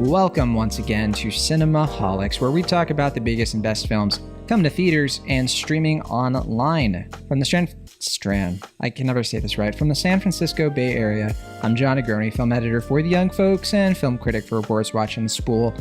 Welcome once again to Cinemaholics, where we talk about the biggest and best films coming to theaters and streaming online. From the I can never say this right. From the San Francisco Bay Area, I'm John Agroni, film editor for The Young Folks and film critic for Reports Watching the Spool.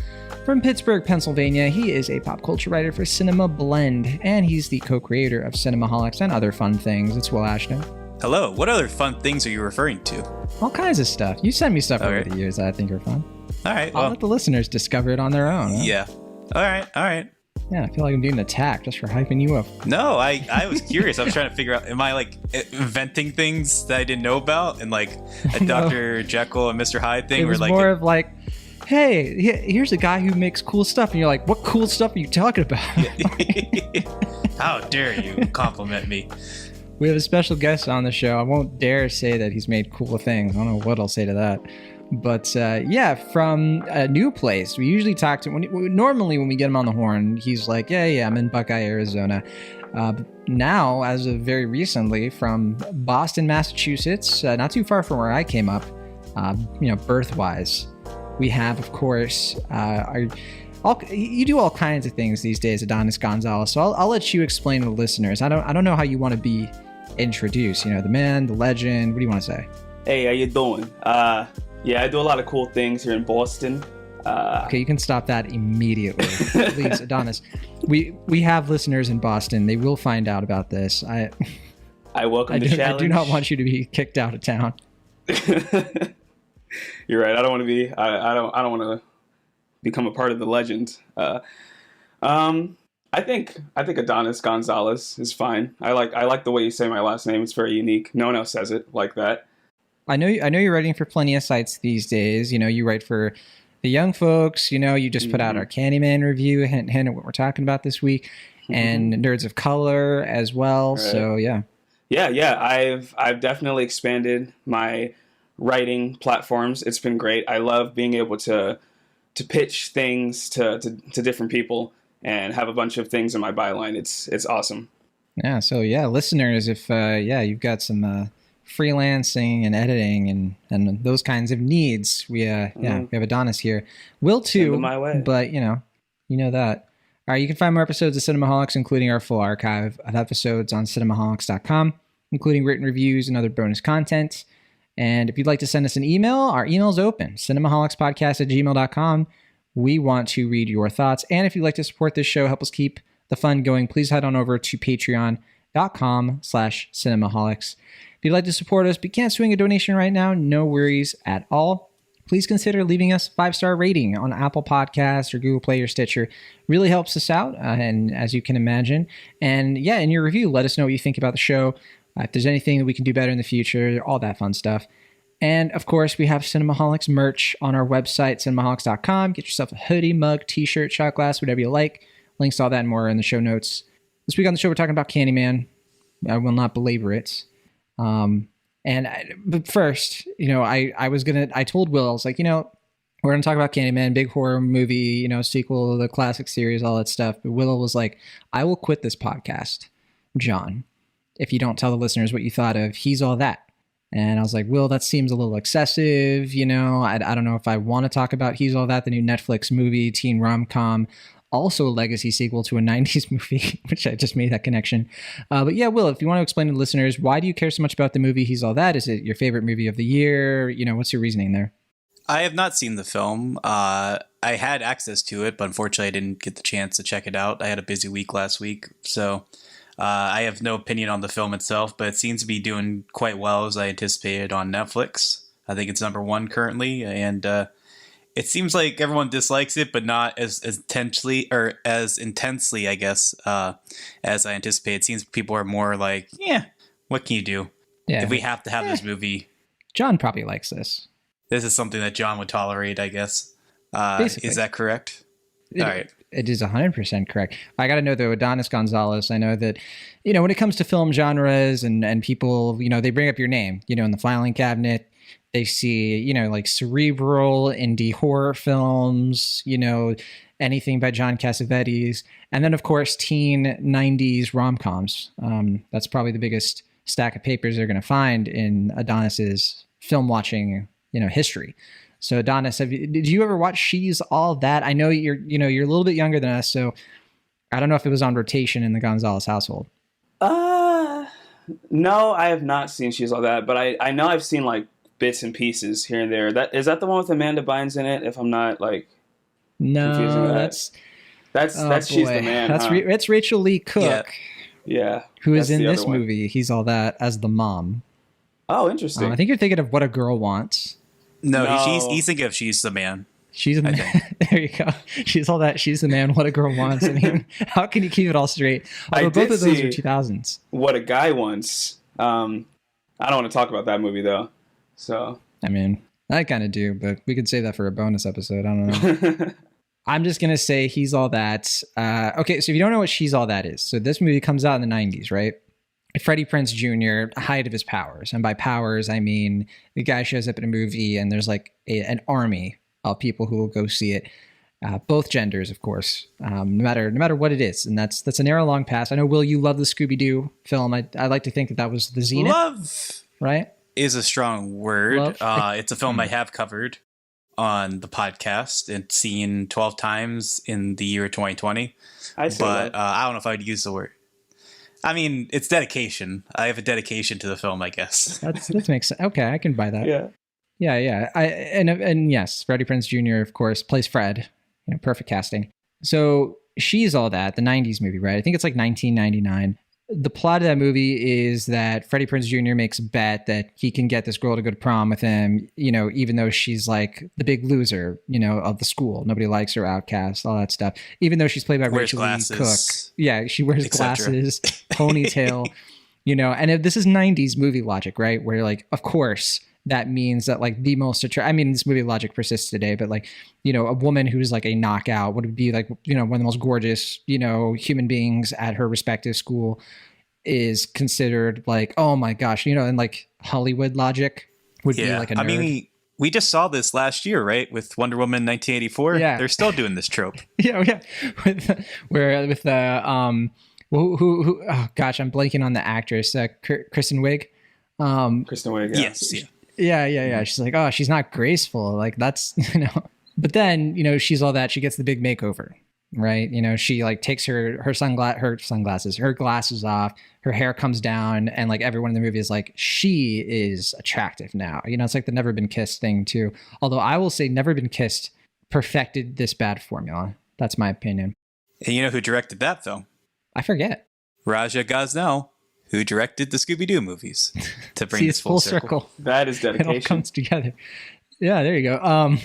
From Pittsburgh, Pennsylvania, he is a pop culture writer for Cinema Blend, and he's the co-creator of Cinemaholics and other fun things. It's Will Ashton. Hello, what other fun things are you referring to? All kinds of stuff. You send me stuff over the years that I think are fun. All right, I'll let the listeners discover it on their own. Huh? Yeah. All right. Yeah, I feel like I'm being attacked just for hyping you up. No, I was curious. I was trying to figure out, am I like inventing things that I didn't know about? And like a Dr. Jekyll and Mr. Hyde thing? It was more of like, hey, here's a guy who makes cool stuff. And you're like, what cool stuff are you talking about? How dare you compliment me? We have a special guest on the show. I won't dare say that he's made cool things. I don't know what I'll say to that. But yeah, from a new place. We usually talk to normally when we get him on the horn, he's like, yeah, I'm in Buckeye, Arizona. Now, as of very recently, from Boston, Massachusetts, not too far from where I came up, birth-wise, we have, of course, you do all kinds of things these days, Adonis Gonzalez. So I'll let you explain to the listeners. I don't know how you want to be introduced. You know, the man, the legend. What do you want to say? Hey, how you doing? Yeah, I do a lot of cool things here in Boston. Okay, you can stop that immediately. Please, Adonis. We have listeners in Boston. They will find out about this. I welcome the challenge. I do not want you to be kicked out of town. You're right. I don't want to be. I don't want to become a part of the legend. I think Adonis Gonzalez is fine. I like the way you say my last name. It's very unique. No one else says it like that. I know you're writing for plenty of sites these days. You know, you write for The Young Folks. You know, you just put out our Candyman review, hint at what we're talking about this week, and Nerds of Color as well. Right. So yeah. I've definitely expanded my writing platforms. It's been great. I love being able to pitch things to different people and have a bunch of things in my byline. It's awesome. Yeah. So yeah, listeners, if you've got some freelancing and editing and those kinds of needs, we have Adonis here. Will too, my way. But you know that. All right, you can find more episodes of Cinemaholics, including our full archive of episodes on cinemaholics.com, including written reviews and other bonus content. And if you'd like to send us an email, our email's open, cinemaholics@gmail.com. We want to read your thoughts. And if you'd like to support this show, help us keep the fun going, please head on over to patreon.com/cinemaholics. If you'd like to support us but you can't swing a donation right now, no worries at all. Please consider leaving us a 5-star rating on Apple Podcasts or Google Play or Stitcher. Really helps us out, and as you can imagine. And yeah, in your review, let us know what you think about the show. If there's anything that we can do better in the future, all that fun stuff. And of course, we have Cinemaholics merch on our website, cinemaholics.com. Get yourself a hoodie, mug, t-shirt, shot glass, whatever you like. Links to all that and more in the show notes. This week on the show, we're talking about Candyman. I will not belabor it. But first, I told Will, I was like, we're going to talk about Candyman, big horror movie, sequel to the classic series, all that stuff. But Will was like, I will quit this podcast, John, if you don't tell the listeners what you thought of He's All That. And I was like, Will, that seems a little excessive. I don't know if I want to talk about He's All That, the new Netflix movie, teen rom-com, also a legacy sequel to a 90s movie, which I just made that connection. But yeah, Will, if you want to explain to the listeners, why do you care so much about the movie He's All That? Is it your favorite movie of the year? What's your reasoning there? I have not seen the film. I had access to it, but unfortunately I didn't get the chance to check it out. I had a busy week last week, so I have no opinion on the film itself, but it seems to be doing quite well as I anticipated on Netflix. I think it's number 1 currently, and it seems like everyone dislikes it, but not as intensely, I guess, as I anticipated. It seems people are more like, yeah, what can you do? Yeah. If we have to have this movie. John probably likes this. This is something that John would tolerate, I guess. Is that correct? All right. It is 100% correct. I got to know, though, Adonis Gonzalez, I know that, when it comes to film genres and people, they bring up your name, in the filing cabinet. They see, like cerebral indie horror films, anything by John Cassavetes. And then, of course, teen 90s rom-coms. That's probably the biggest stack of papers they're going to find in Adonis's film watching, history. So Adonis, did you ever watch She's All That? I know you're a little bit younger than us, so I don't know if it was on rotation in the Gonzalez household. No, I have not seen She's All That, but I know I've seen like bits and pieces here and there. That is that the one with Amanda Bynes in it? If I'm not like confusing No, that. that's She's the Man. That's huh? it's Rachel Lee Cook, Yeah, who is that's in the this other one. movie. He's All That as the mom. Oh, interesting. I think you're thinking of What a Girl Wants. No, No. he's thinking of She's the Man. She's a man. There you go. She's all that. She's the man. What a girl wants. I mean, how can you keep it all straight? Although both of those are 2000s. What a Guy Wants. I don't want to talk about that movie though. So I mean, I kind of do, but we could save that for a bonus episode. I don't know. I'm just going to say He's All That. Okay, so if you don't know what She's All That is, so this movie comes out in the 90s, right? Freddie Prinze Jr., height of his powers. And by powers, I mean the guy shows up in a movie and there's like an army of people who will go see it. Both genders, of course, no matter what it is. And that's an era long past. I know, Will, you love the Scooby-Doo film. I like to think that was the zenith. Love right? is a strong word. Love. It's a film I have covered on the podcast and seen 12 times in the year 2020. I say But love. I don't know if I'd use the word. I mean, it's dedication. I have a dedication to the film, I guess. That makes sense. Okay, I can buy that. Yeah. Yeah. And yes, Freddie Prinze Jr., of course, plays Fred. Perfect casting. So She's All That, the 90s movie, right? I think it's like 1999. The plot of that movie is that Freddie Prinze Jr. makes a bet that he can get this girl to go to prom with him, even though she's like the big loser, of the school. Nobody likes her, outcast, all that stuff. Even though she's played by Wears Rachel Lee Cook. glasses, Yeah, she wears et cetera. glasses, ponytail, and this is 90s movie logic, right? Where like, of course, that means that like the most attractive, I mean, this movie logic persists today, but like, a woman who's like a knockout would be like, one of the most gorgeous, human beings at her respective school is considered like, oh my gosh, and like Hollywood logic would be like a nerd. I mean, we just saw this last year, right? With Wonder Woman 1984. Yeah. They're still doing this trope. yeah. With the, who oh gosh, I'm blanking on the actress, Kristen Wiig. Kristen Wiig. Yeah. Yeah. She's like, oh, she's not graceful. Like that's, but then, she's all that. She gets the big makeover, right? She like takes her glasses off, her hair comes down, and like everyone in the movie is like, she is attractive now. It's like the Never Been Kissed thing too. Although I will say Never Been Kissed perfected this bad formula. That's my opinion. And you know who directed that film? I forget. Raja Gosnell, who directed the Scooby-Doo movies, to bring See, this it's full circle. That is It all dedication. comes together. Yeah, there you go.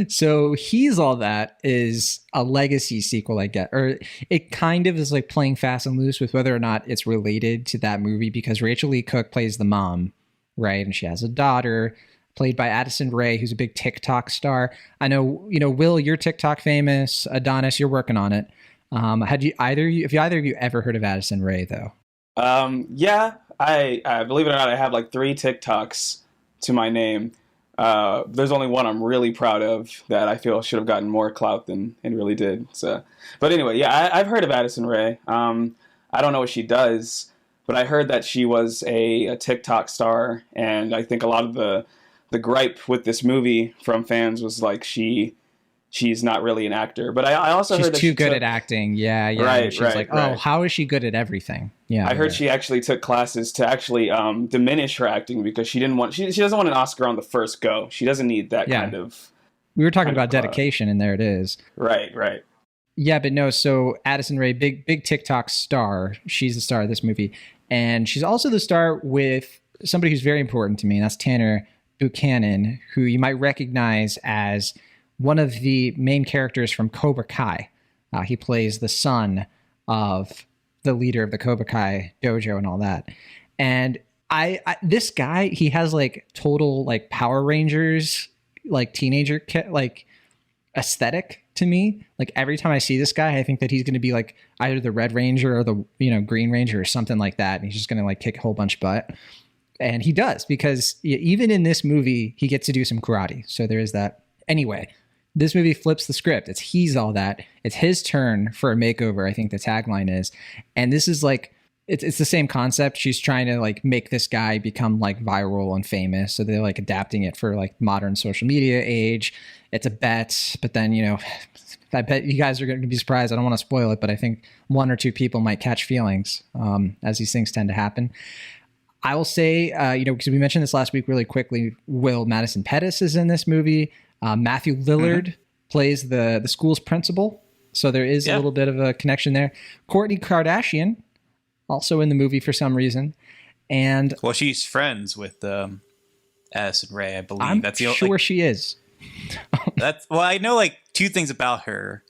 So He's All That is a legacy sequel, I get, or it kind of is like playing fast and loose with whether or not it's related to that movie, because Rachel Lee Cook plays the mom, right? And she has a daughter played by Addison Rae, who's a big TikTok star. I know, Will, you're TikTok famous. Adonis, you're working on it. Have either of you ever heard of Addison Rae though? Yeah, I believe it or not, I have like 3 TikToks to my name. There's only one I'm really proud of that I feel should have gotten more clout than it really did. So, but anyway, yeah, I've heard of Addison Rae. I don't know what she does, but I heard that she was a TikTok star, and I think a lot of the gripe with this movie from fans was like she's not really an actor. But I also She's heard that too she good took, at acting. Yeah. Right, She's right, like, right. oh, how is she good at everything? Yeah. I heard she actually took classes to actually diminish her acting because she didn't want. She doesn't want an Oscar on the first go. She doesn't need that kind of. We were talking kind about of, dedication, and there it is. Right. Yeah, but no. So Addison Rae, big TikTok star. She's the star of this movie, and she's also the star with somebody who's very important to me. And that's Tanner Buchanan, who you might recognize as one of the main characters from Cobra Kai. He plays the son of the leader of the Cobra Kai dojo and all that. And I this guy, he has like total like Power Rangers, like teenager like aesthetic to me. Like every time I see this guy, I think that he's going to be like either the Red Ranger or the Green Ranger or something like that. And he's just going to like kick a whole bunch of butt. And he does, because even in this movie, he gets to do some karate. So there is that. Anyway, this movie flips the script. He's all that. It's his turn for a makeover, I think the tagline is. And this is like, it's the same concept. She's trying to like make this guy become like viral and famous. So they're like adapting it for like modern social media age. It's a bet, but then, you know, I bet you guys are going to be surprised. I don't want to spoil it, but I think one or two people might catch feelings as these things tend to happen. I will say, you know, because we mentioned this last week really quickly, Will Madison Pettis is in this movie. Matthew Lillard plays the school's principal. So there is a little bit of a connection there. Kourtney Kardashian, also in the movie for some reason. And well, she's friends with Addison Rae, I believe. I'm sure she is. Well, I know like two things about her.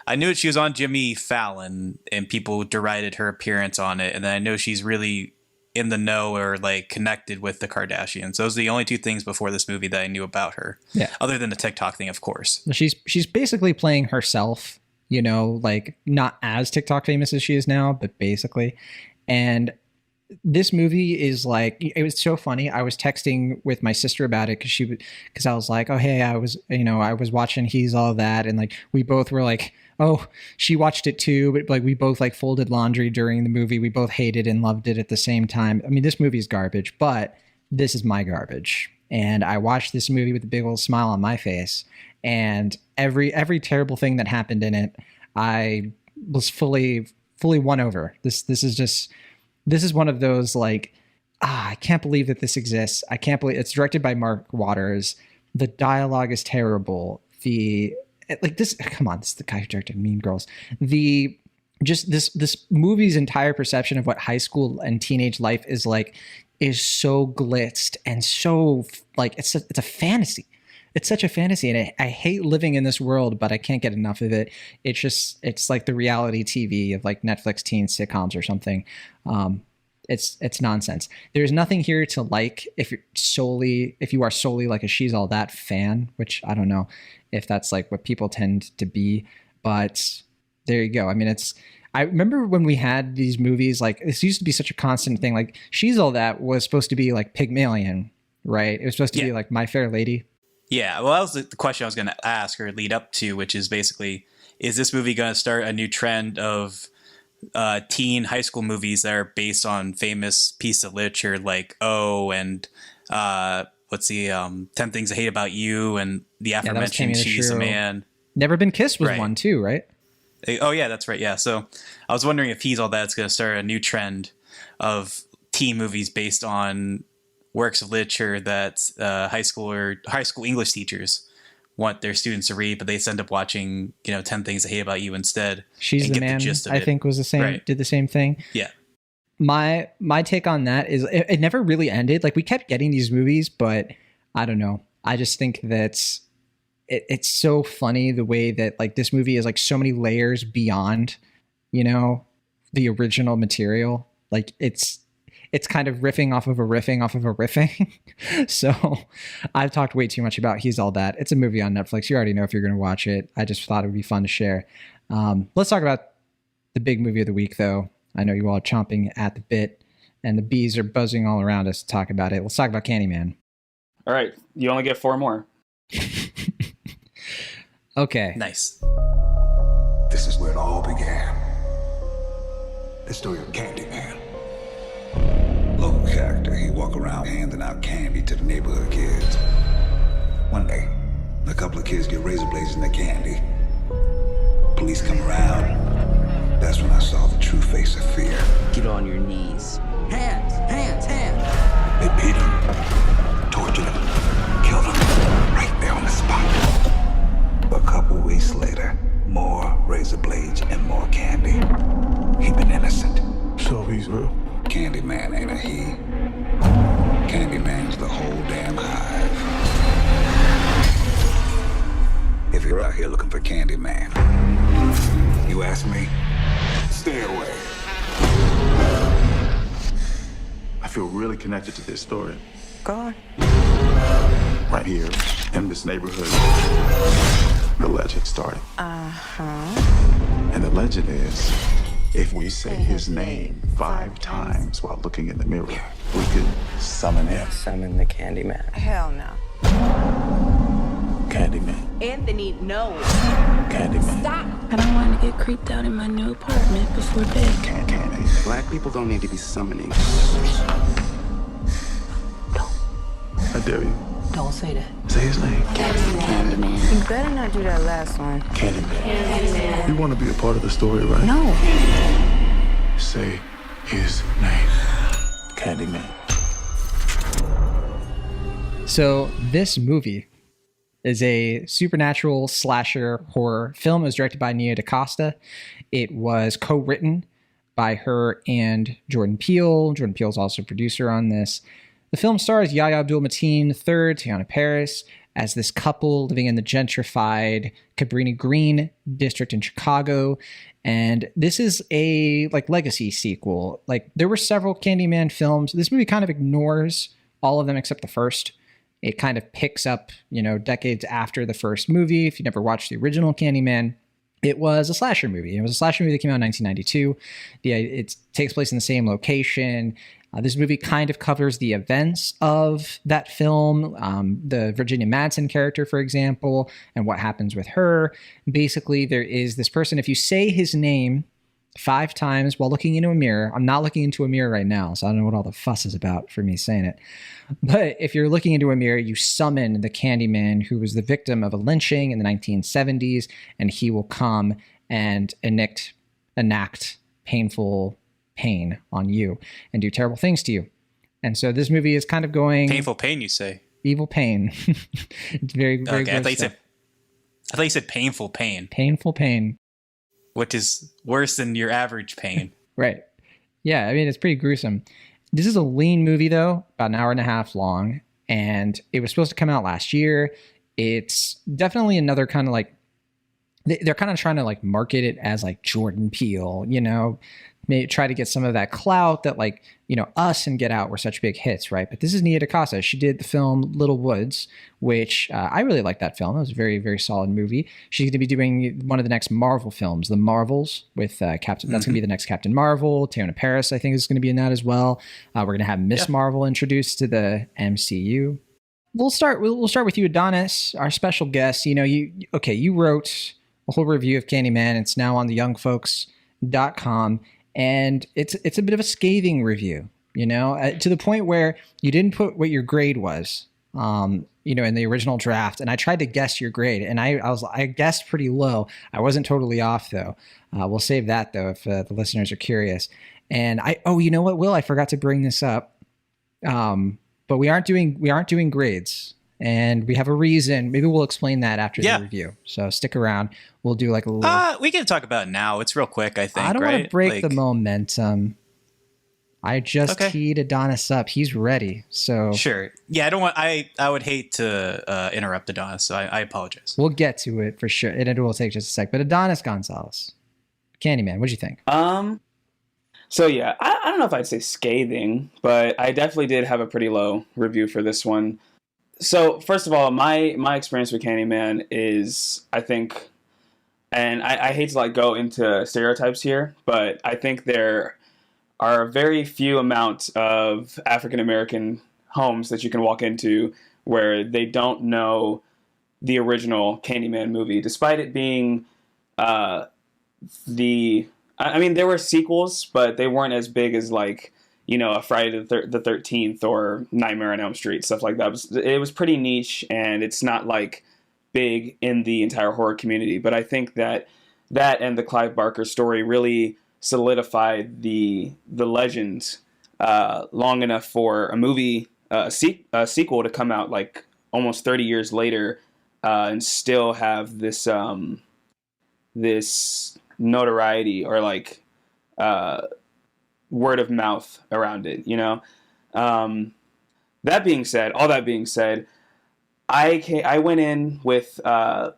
I knew that she was on Jimmy Fallon and people derided her appearance on it. And then I know she's really in the know or like connected with the Kardashians. Those are the only two things before this movie that I knew about her. Yeah. Other than the TikTok thing, of course. She's basically playing herself, you know, like not as TikTok famous as she is now, but basically. And this movie is like, it was so funny. I was texting with my sister about it because I was like, oh, hey, I was watching He's All That. And like, we both were like, oh, she watched it too. But like, we both like folded laundry during the movie. We both hated and loved it at the same time. I mean, this movie is garbage, but this is my garbage. And I watched this movie with a big old smile on my face. And every terrible thing that happened in it, I was fully won over. This is one of those like, I can't believe that this exists. I can't believe it's directed by Mark Waters. The dialogue is terrible. Come on, this is the guy who directed Mean Girls. This movie's entire perception of what high school and teenage life is like is so blitzed and so like it's a fantasy. It's such a fantasy, and I hate living in this world, but I can't get enough of it. It's like the reality TV of like Netflix teen sitcoms or something. It's nonsense. There's nothing here to like if you are solely like a She's All That fan, which I don't know if that's like what people tend to be, but there you go. I mean, I remember when we had these movies, like this used to be such a constant thing. Like She's All That was supposed to be like Pygmalion, right? It was supposed to be like My Fair Lady. Yeah, well, that was the question I was going to ask or lead up to, which is basically, is this movie going to start a new trend of teen high school movies that are based on famous piece of literature like and what's the 10 Things I Hate About You and the aforementioned She's a Man. Never Been Kissed was one too, right? Oh, yeah, that's right. Yeah, so I was wondering if He's All That's going to start a new trend of teen movies based on works of literature that high school English teachers want their students to read, but they end up watching, 10 Things I Hate About You instead. She's the Man, I think was the same, right. Did the same thing. Yeah. My take on that is it never really ended. Like we kept getting these movies, but I don't know. I just think that it's so funny the way that like this movie is like so many layers beyond, the original material. Like it's kind of riffing off of a riffing. So I've talked way too much about He's All That. It's a movie on Netflix. You already know if you're going to watch it. I just thought it would be fun to share. Let's talk about the big movie of the week, though. I know you all are chomping at the bit, and the bees are buzzing all around us to talk about it. Let's talk about Candyman. All right. You only get 4 more. Okay. Nice. This is where it all began. The story of Candyman. Local character, he walk around handing out candy to the neighborhood kids. One day, a couple of kids get razor blades in their candy. Police come around. That's when I saw the true face of fear. Get on your knees. Hands! They beat him, tortured him, killed him, right there on the spot. A couple weeks later, more razor blades and more candy. He been innocent. So he's real? Candyman ain't a he. Candyman's the whole damn hive. If you're out here looking for Candyman, you ask me, stay away. I feel really connected to this story. Go on. Right here, in this neighborhood, the legend started. And the legend is, if we say his name 5 times while looking in the mirror, we could summon him. Summon the Candyman. Hell no. Candyman. Anthony, no. Candyman. Stop. I don't want to get creeped out in my new apartment before bed. Candy. Black people don't need to be summoning. I dare you. Don't say that. Say his name. Candyman. You better not do that last one. Candyman. You want to be a part of the story, right? No. Say his name. Candyman. So this movie is a supernatural slasher horror film. It was directed by Nia DaCosta. It was co-written by her and Jordan Peele. Jordan Peele is also a producer on this. The film stars Yahya Abdul-Mateen III, Teyonah Parris, as this couple living in the gentrified Cabrini Green district in Chicago. And this is a legacy sequel. There were several Candyman films. This movie kind of ignores all of them except the first. It kind of picks up, decades after the first movie. If you never watched the original Candyman, it was a slasher movie. It was a slasher movie that came out in 1992. It takes place in the same location. This movie kind of covers the events of that film, the Virginia Madsen character, for example, and what happens with her. Basically, there is this person, if you say his name 5 times while looking into a mirror, I'm not looking into a mirror right now, so I don't know what all the fuss is about for me saying it. But if you're looking into a mirror, you summon the Candyman, who was the victim of a lynching in the 1970s, and he will come and enact painful pain on you and do terrible things to you. And so this movie is kind of going Painful pain, you say? Evil pain. It's very, very Okay, I gross thought you said painful pain, painful pain. which is worse than your average pain. Right. Yeah, I mean, it's pretty gruesome. This is a lean movie, though, about an hour and a half long, and it was supposed to come out last year. It's definitely another kind of they're kind of trying to market it as Jordan Peele, maybe try to get some of that clout that Us and Get Out were such big hits, right? But this is Nia DaCosta. She did the film Little Woods, which I really liked that film. It was a very, very solid movie. She's going to be doing one of the next Marvel films, The Marvels, with Captain. That's going to be the next Captain Marvel. Teyonah Parris, I think, is going to be in that as well. We're going to have Miss Marvel introduced to the MCU. We'll start with you, Adonis, our special guest. You wrote a whole review of Candyman. It's now on theyoungfolks.com. And it's a bit of a scathing review, to the point where you didn't put what your grade was, in the original draft. And I tried to guess your grade, and I guessed pretty low. I wasn't totally off, though. We'll save that, though, if the listeners are curious. And you know what, Will? I forgot to bring this up. But we aren't doing grades. And we have a reason. Maybe we'll explain that after the review. So stick around. We'll do a little. We can talk about it now. It's real quick, I think. I don't want to break the momentum. I just teed Adonis up. He's ready. So sure. Yeah, I don't want. I would hate to interrupt Adonis. So I apologize. We'll get to it for sure. And it will take just a sec. But Adonis Gonzalez, Candyman. What'd you think? So yeah, I don't know if I'd say scathing, but I definitely did have a pretty low review for this one. So first of all, my experience with Candyman is, I think, and I hate to go into stereotypes here, but I think there are a very few amount of African American homes that you can walk into where they don't know the original Candyman movie, despite it being I mean, there were sequels, but they weren't as big as a Friday the 13th or Nightmare on Elm Street, stuff like that. It was pretty niche, and it's not big in the entire horror community. But I think that and the Clive Barker story really solidified the legend long enough for a movie, a sequel to come out almost 30 years later and still have this this notoriety or word of mouth around it, That being said, I went in with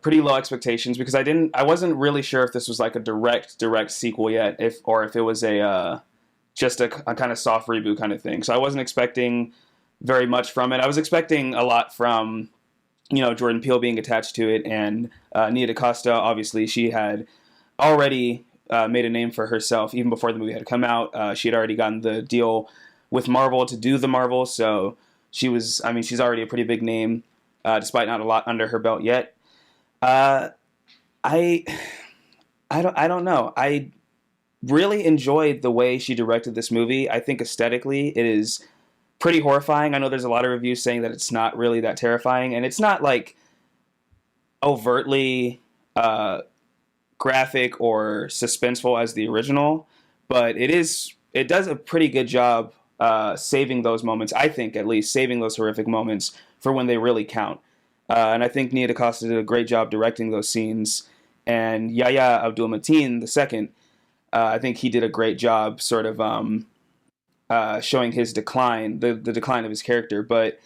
pretty low expectations because I wasn't really sure if this was a direct sequel yet, if it was just a kind of soft reboot kind of thing. So I wasn't expecting very much from it. I was expecting a lot from Jordan Peele being attached to it, and Nia DaCosta, obviously, she had already made a name for herself even before the movie had come out. She had already gotten the deal with Marvel to do the Marvel, so she's already a pretty big name, despite not a lot under her belt yet. I I don't know. I really enjoyed the way she directed this movie. I think aesthetically it is pretty horrifying. I know there's a lot of reviews saying that it's not really that terrifying, and it's not like overtly graphic or suspenseful as the original, but it does a pretty good job saving those moments. I think, at least, saving those horrific moments for when they really count. And I think Nia DaCosta did a great job directing those scenes. And Yahya Abdul-Mateen II, I think he did a great job sort of showing his decline, the decline of his character. But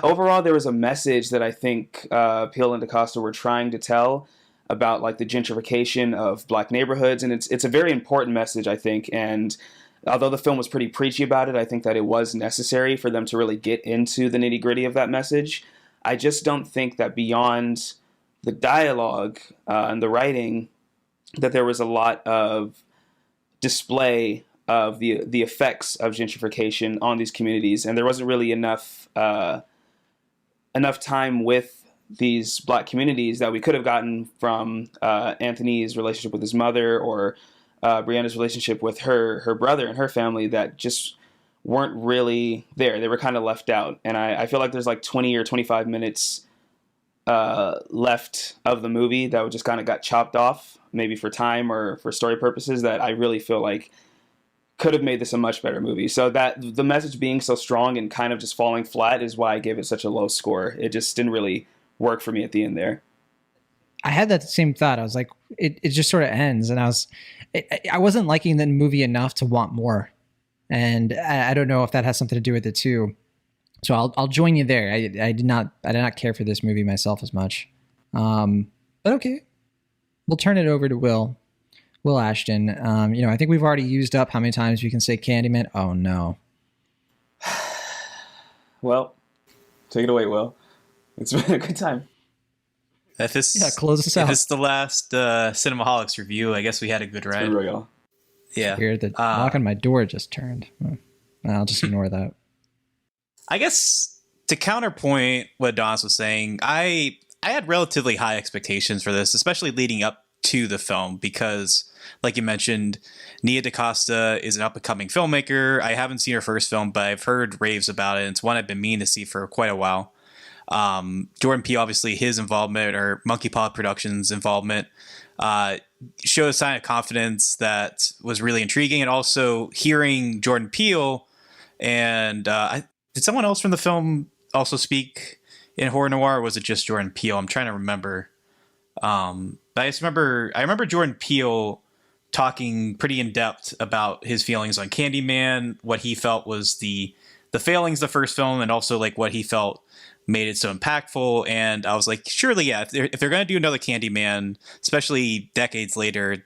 overall, there was a message that I think Peele and DaCosta were trying to tell about like the gentrification of black neighborhoods. And it's a very important message, I think. And although the film was pretty preachy about it, I think that it was necessary for them to really get into the nitty-gritty of that message. I just don't think that beyond the dialogue and the writing, that there was a lot of display of the effects of gentrification on these communities, and there wasn't really enough time with these black communities that we could have gotten from Anthony's relationship with his mother, or Brianna's relationship with her brother and her family, that just weren't really there. They were kind of left out. And I feel like there's like 20 or 25 minutes left of the movie that just kind of got chopped off, maybe for time or for story purposes, that I really feel like could have made this a much better movie. So that the message being so strong and kind of just falling flat is why I gave it such a low score. It just didn't really work for me at the end there. I had that same thought. I was like, it just sort of ends, and I wasn't liking the movie enough to want more, and I don't know if that has something to do with it too. So I'll join you there. I did not care for this movie myself as much, but okay, we'll turn it over to Will Ashton. I think we've already used up how many times we can say Candyman. Oh no. Well, take it away, Will. It's been a good time. Close us out. If it's the last Cinemaholics review, I guess we had a good ride. It's been real. Yeah. Weird, the lock on my door just turned. I'll just ignore that. I guess to counterpoint what Donis was saying, I had relatively high expectations for this, especially leading up to the film, because, like you mentioned, Nia DaCosta is an up-and-coming filmmaker. I haven't seen her first film, but I've heard raves about it. And it's one I've been meaning to see for quite a while. Jordan Peele, obviously, his involvement, or Monkey Paw Productions' involvement, showed a sign of confidence that was really intriguing. And also hearing Jordan Peele and did someone else from the film also speak in horror noir, or was it just Jordan Peele? I'm trying to remember. But I remember Jordan Peele talking pretty in depth about his feelings on Candyman, what he felt was the failings of the first film, and also like what he felt made it so impactful. And I was like, surely, yeah, if they're going to do another Candyman, especially decades later,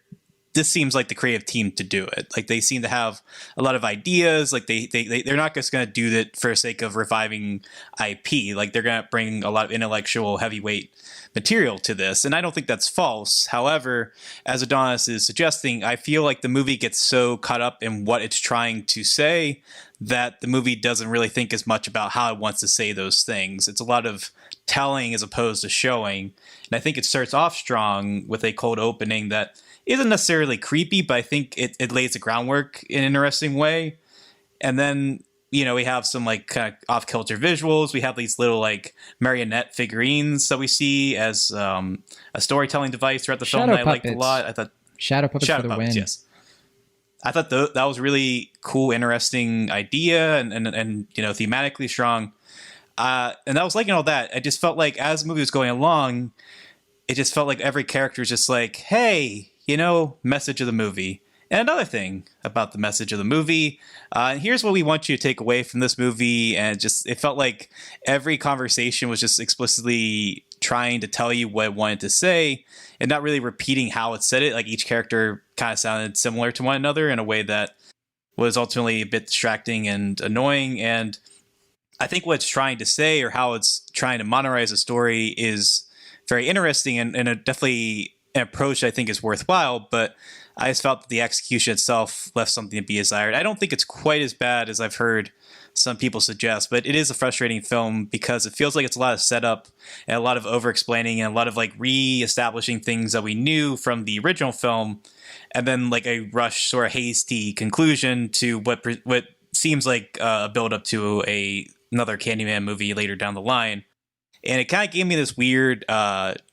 this seems like the creative team to do it. Like, they seem to have a lot of ideas. Like they're not just going to do that for the sake of reviving IP. Like, they're going to bring a lot of intellectual heavyweight material to this. And I don't think that's false. However, as Adonis is suggesting, I feel like the movie gets so caught up in what it's trying to say that the movie doesn't really think as much about how it wants to say those things. It's a lot of telling as opposed to showing. And I think it starts off strong with a cold opening that isn't necessarily creepy, but I think it lays the groundwork in an interesting way. And then, we have some like kind of off-kilter visuals. We have these little like marionette figurines that we see as a storytelling device throughout the film that I liked a lot. I thought Shadow puppets for the win. Yes. I thought that was a really cool, interesting idea, and thematically strong. And I was liking all that. I just felt like as the movie was going along, it just felt like every character is just like, hey, message of the movie. And another thing about the message of the movie, and here's what we want you to take away from this movie. And it felt like every conversation was just explicitly trying to tell you what it wanted to say and not really repeating how it said it. Like, each character kind of sounded similar to one another in a way that was ultimately a bit distracting and annoying. And I think what it's trying to say, or how it's trying to monetize a story, is very interesting and definitely an approach I think is worthwhile, but I just felt that the execution itself left something to be desired. I don't think it's quite as bad as I've heard some people suggest. But it is a frustrating film because it feels like it's a lot of setup and a lot of over-explaining and a lot of like re-establishing things that we knew from the original film, and then like a rush, sort of hasty conclusion to what seems like a build-up to another Candyman movie later down the line. And it kind of gave me this weird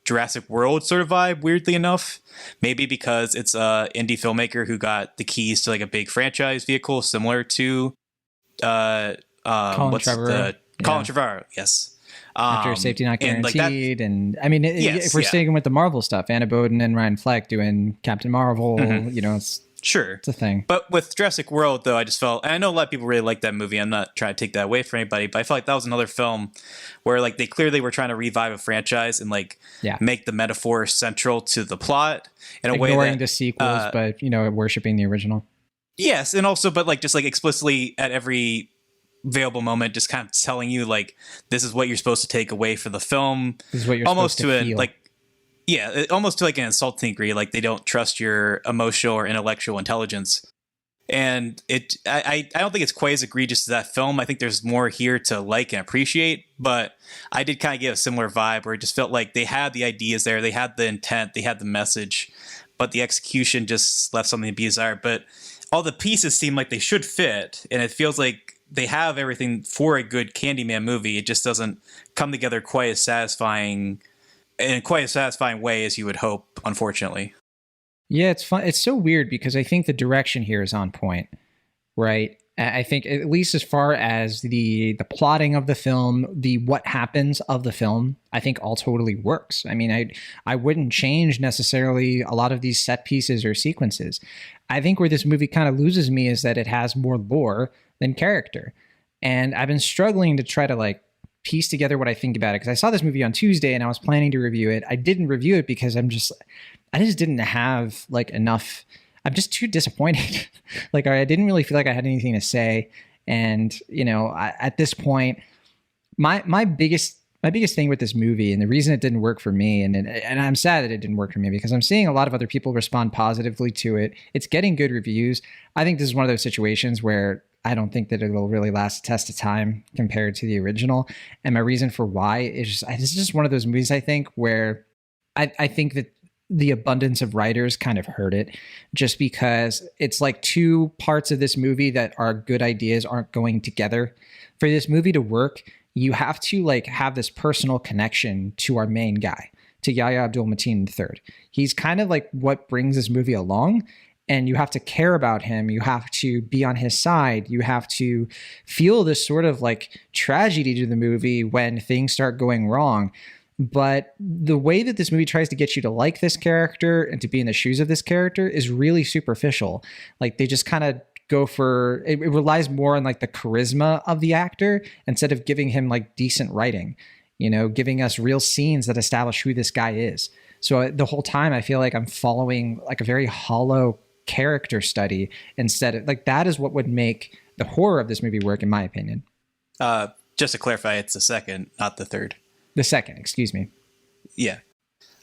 Jurassic World sort of vibe, weirdly enough. Maybe because it's a indie filmmaker who got the keys to like a big franchise vehicle similar to Colin Trevorrow, yes. After Safety Not Guaranteed. And I mean, yes, if we're sticking with the Marvel stuff, Anna Boden and Ryan Fleck doing Captain Marvel, it's sure, it's a thing. But with Jurassic World, though, I just felt, and I know a lot of people really like that movie. I'm not trying to take that away from anybody, but I felt like that was another film where like they clearly were trying to revive a franchise and like make the metaphor central to the plot in a way that ignoring the sequels, but worshiping the original. Yes, and also, but like just like explicitly at every available moment, just kind of telling you like this is what you're supposed to take away for the film. This is what you're almost supposed to feel. Almost to like an insulting degree. Like they don't trust your emotional or intellectual intelligence, and I don't think it's quite as egregious as that film. I think there's more here to like and appreciate, but I did kind of get a similar vibe where it just felt like they had the ideas there, they had the intent, they had the message, but the execution just left something to be desired. But all the pieces seem like they should fit, and it feels like they have everything for a good Candyman movie. It just doesn't come together quite as satisfying in quite a satisfying way as you would hope, unfortunately. Yeah, it's fun. It's so weird because I think the direction here is on point, right? I think at least as far as the plotting of the film, the what happens of the film, I think all totally works. I mean, I wouldn't change necessarily a lot of these set pieces or sequences. I think where this movie kind of loses me is that it has more lore than character. And I've been struggling to try to like piece together what I think about it, because I saw this movie on Tuesday and I was planning to review it. I didn't review it because I just didn't have like enough. I'm just too disappointed. Like I didn't really feel like I had anything to say. And at this point, my biggest thing with this movie, and the reason it didn't work for me, and I'm sad that it didn't work for me, because I'm seeing a lot of other people respond positively to it. It's getting good reviews. I think this is one of those situations where I don't think that it will really last a test of time compared to the original. And my reason for why is it's just one of those movies, I think, where I think that the abundance of writers kind of hurt it, just because it's like two parts of this movie that are good ideas aren't going together. For this movie to work, you have to like have this personal connection to our main guy, to Yahya Abdul-Mateen III. He's kind of like what brings this movie along. And you have to care about him. You have to be on his side. You have to feel this sort of like tragedy to the movie when things start going wrong. But the way that this movie tries to get you to like this character and to be in the shoes of this character is really superficial. Like they just kind of go for, it relies more on like the charisma of the actor instead of giving him like decent writing, giving us real scenes that establish who this guy is. So the whole time I feel like I'm following like a very hollow character study instead of like that is what would make the horror of this movie work, in my opinion. Just to clarify, it's the second, not the third. The second, excuse me. Yeah.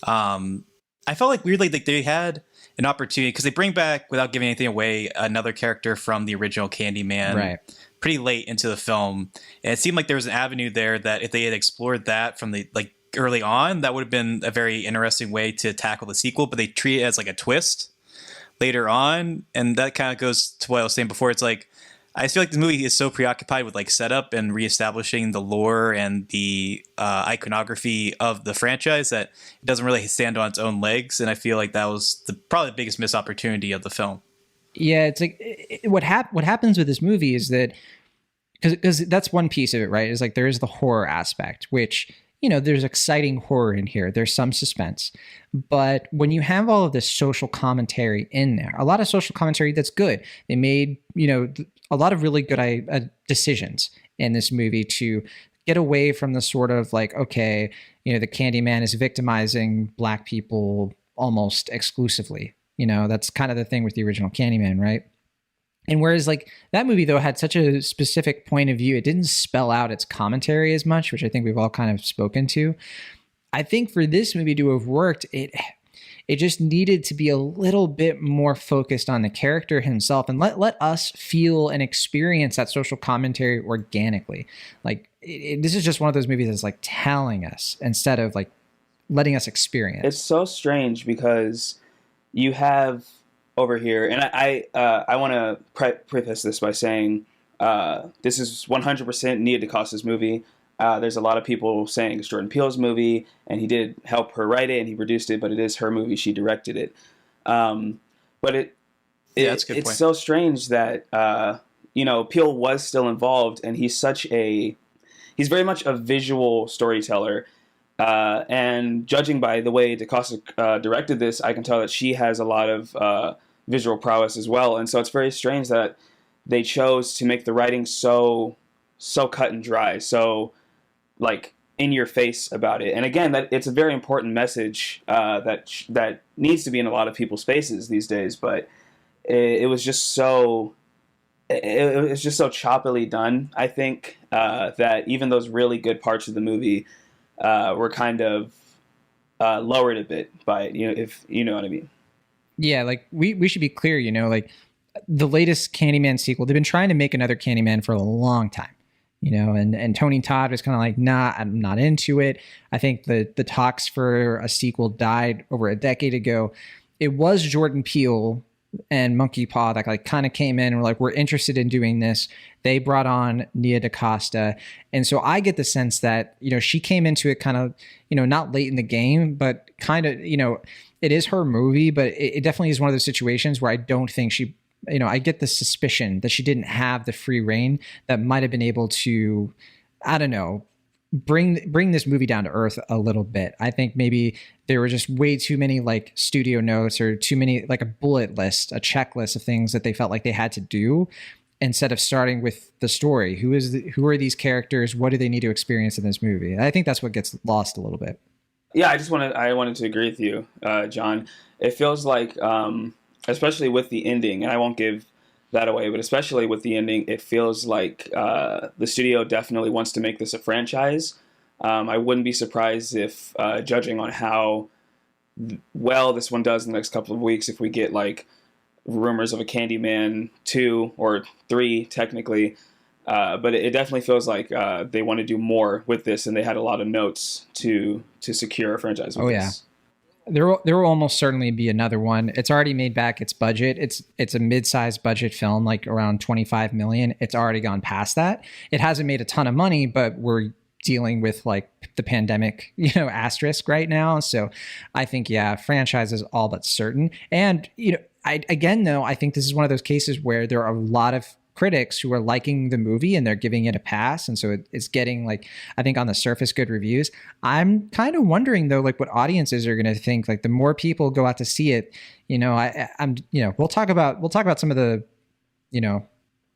I felt like weirdly like they had an opportunity because they bring back, without giving anything away, another character from the original Candyman pretty late into the film. And it seemed like there was an avenue there that if they had explored that from the like early on, that would have been a very interesting way to tackle the sequel, but they treat it as like a twist later on, and that kind of goes to what I was saying before. It's like I feel like the movie is so preoccupied with like setup and reestablishing the lore and the iconography of the franchise that it doesn't really stand on its own legs, and I feel like that was probably the biggest missed opportunity of the film. Yeah, it's like what happens with this movie is that because that's one piece of it, right? Is like there is the horror aspect, which there's exciting horror in here. There's some suspense. But when you have all of this social commentary in there, a lot of social commentary that's good. They made, a lot of really good decisions in this movie to get away from the sort of like, okay, the Candyman is victimizing Black people almost exclusively. That's kind of the thing with the original Candyman, right? And whereas like that movie, though, had such a specific point of view, it didn't spell out its commentary as much, which I think we've all kind of spoken to. I think for this movie to have worked, it It just needed to be a little bit more focused on the character himself and let us feel and experience that social commentary organically. Like this is just one of those movies that's like telling us instead of like letting us experience. It's so strange because you have over here, and I want to preface this by saying this is 100% Nia DaCosta's movie. There's a lot of people saying it's Jordan Peele's movie, and he did help her write it, and he produced it, but it is her movie. She directed it. But that's a good point. It's so strange that, Peele was still involved, and he's he's very much a visual storyteller. And judging by the way DaCosta directed this, I can tell that she has a lot of visual prowess as well. And so it's very strange that they chose to make the writing so cut and dry, so like in your face about it. And again, that it's a very important message that needs to be in a lot of people's faces these days. But it was just so choppily done. I think that even those really good parts of the movie were kind of lowered a bit by it, if you know what I mean. Yeah, like we should be clear, like the latest Candyman sequel, they've been trying to make another Candyman for a long time, and Tony Todd was kind of like, nah, I'm not into it. I think the talks for a sequel died over a decade ago. It was Jordan Peele and Monkey Paw that like kind of came in and were like, we're interested in doing this. They brought on Nia DaCosta. And so I get the sense that, she came into it kind of, not late in the game, but kind of, it is her movie, but it definitely is one of those situations where I don't think she, I get the suspicion that she didn't have the free reign that might have been able to, I don't know, bring this movie down to earth a little bit. I think maybe there were just way too many like studio notes or too many like a bullet list, a checklist of things that they felt like they had to do instead of starting with the story. Who are these characters? What do they need to experience in this movie? And I think that's what gets lost a little bit. Yeah, I wanted to agree with you, John. It feels like, especially with the ending, and I won't give that away, but especially with the ending, it feels like the studio definitely wants to make this a franchise. I wouldn't be surprised if, judging on how well this one does in the next couple of weeks, if we get like rumors of a Candyman 2 or 3 technically. But it definitely feels like they want to do more with this, and they had a lot of notes to secure a franchise with this. There will almost certainly be another one. It's already made back its budget. It's a mid-sized budget film, like around 25 million. It's already gone past that. It hasn't made a ton of money, but we're dealing with like the pandemic, asterisk right now. So I think, franchise is all but certain. And, I think this is one of those cases where there are a lot of critics who are liking the movie and they're giving it a pass, and so it's getting like, I think on the surface, good reviews. I'm kind of wondering though, like what audiences are going to think. Like the more people go out to see it, I'm we'll talk about some of the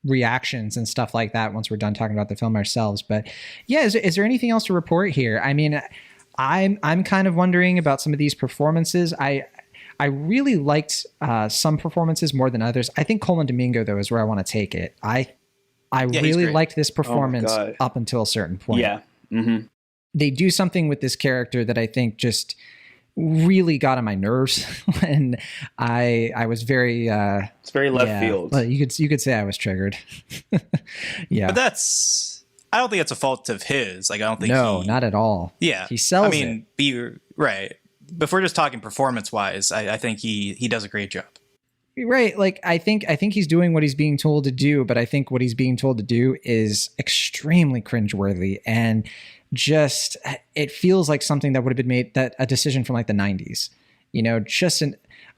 reactions and stuff like that once we're done talking about the film ourselves. But yeah, is there anything else to report here? I mean, I'm kind of wondering about some of these performances. I really liked some performances more than others. I think Coleman Domingo, though, is where I want to take it. I really liked this performance up until a certain point. Yeah. Mm-hmm. They do something with this character that I think just really got on my nerves, and I was very it's very left field. Well, you could say I was triggered. Yeah, but I don't think it's a fault of his. Like I don't think not at all. Yeah, he sells. I mean, right. But if we're just talking performance-wise, I think he does a great job. Right. Like, I think he's doing what he's being told to do, but I think what he's being told to do is extremely cringeworthy, and just, it feels like something that would have been made, that a decision from like the 90s, just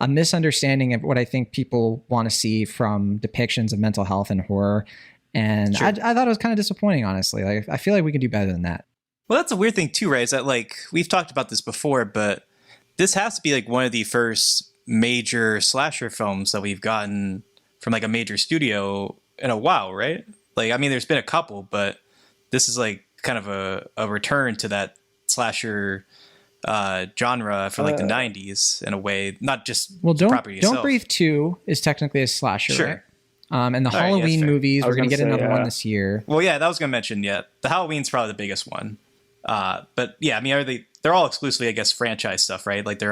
a misunderstanding of what I think people want to see from depictions of mental health and horror. And sure. I thought it was kind of disappointing, honestly. Like, I feel like we can do better than that. Well, that's a weird thing too, right? Is that like, we've talked about this before, but this has to be like one of the first major slasher films that we've gotten from like a major studio in a while, right? Like, I mean, there's been a couple, but this is like kind of a return to that slasher genre for like the 90s in a way, not just property itself. Don't Breathe 2 is technically a slasher, sure. Right? And the Halloween movies, we're going to get another one this year. Well, yeah, that was going to mention, the Halloween's probably the biggest one. But yeah, I mean, they're all exclusively, I guess, franchise stuff, right? Like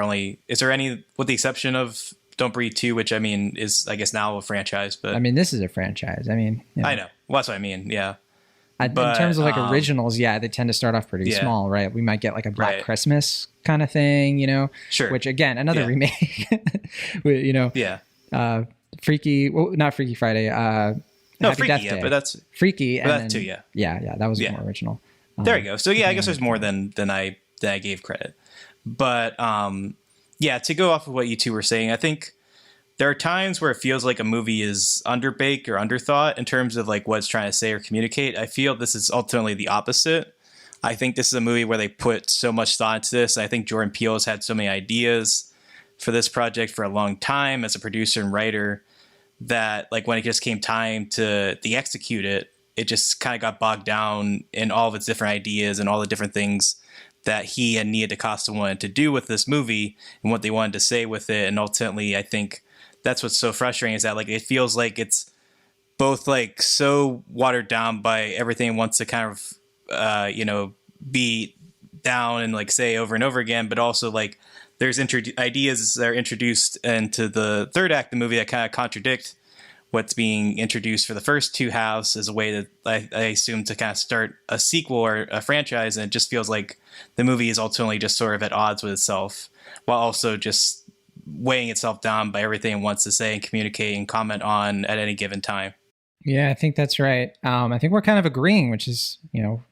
is there any, with the exception of Don't Breathe 2, which I mean is, I guess, now a franchise, but I mean, this is a franchise. I mean, I know. Well, that's what I mean. Yeah. In But, terms of like originals, yeah, they tend to start off pretty Yeah. small, right? We might get like a Black Right. Christmas kind of thing, you know? Sure. Which again, another Yeah. remake, you know, Yeah. Freaky, well, not Freaky Friday, No, Happy Freaky, Death yeah, Day. but that's, Freaky, and that then, too, yeah. yeah, that was Yeah. more original. there you go. So yeah, I guess there's more than I gave credit. But yeah, to go off of what you two were saying, I think there are times where it feels like a movie is underbaked or underthought in terms of like what it's trying to say or communicate. I feel this is ultimately the opposite. I think this is a movie where they put so much thought into this. I think Jordan Peele has had so many ideas for this project for a long time as a producer and writer that like when it just came time to execute it, it just kind of got bogged down in all of its different ideas and all the different things that he and Nia DaCosta wanted to do with this movie and what they wanted to say with it. And ultimately, I think that's what's so frustrating is that like it feels like it's both like so watered down by everything it wants to kind of be down and like say over and over again, but also like there's ideas that are introduced into the third act of the movie that kind of contradict what's being introduced for the first two halves as a way that I assume to kind of start a sequel or a franchise. And it just feels like the movie is ultimately just sort of at odds with itself while also just weighing itself down by everything it wants to say and communicate and comment on at any given time. Yeah, I think that's right. I think we're kind of agreeing, which is, you know,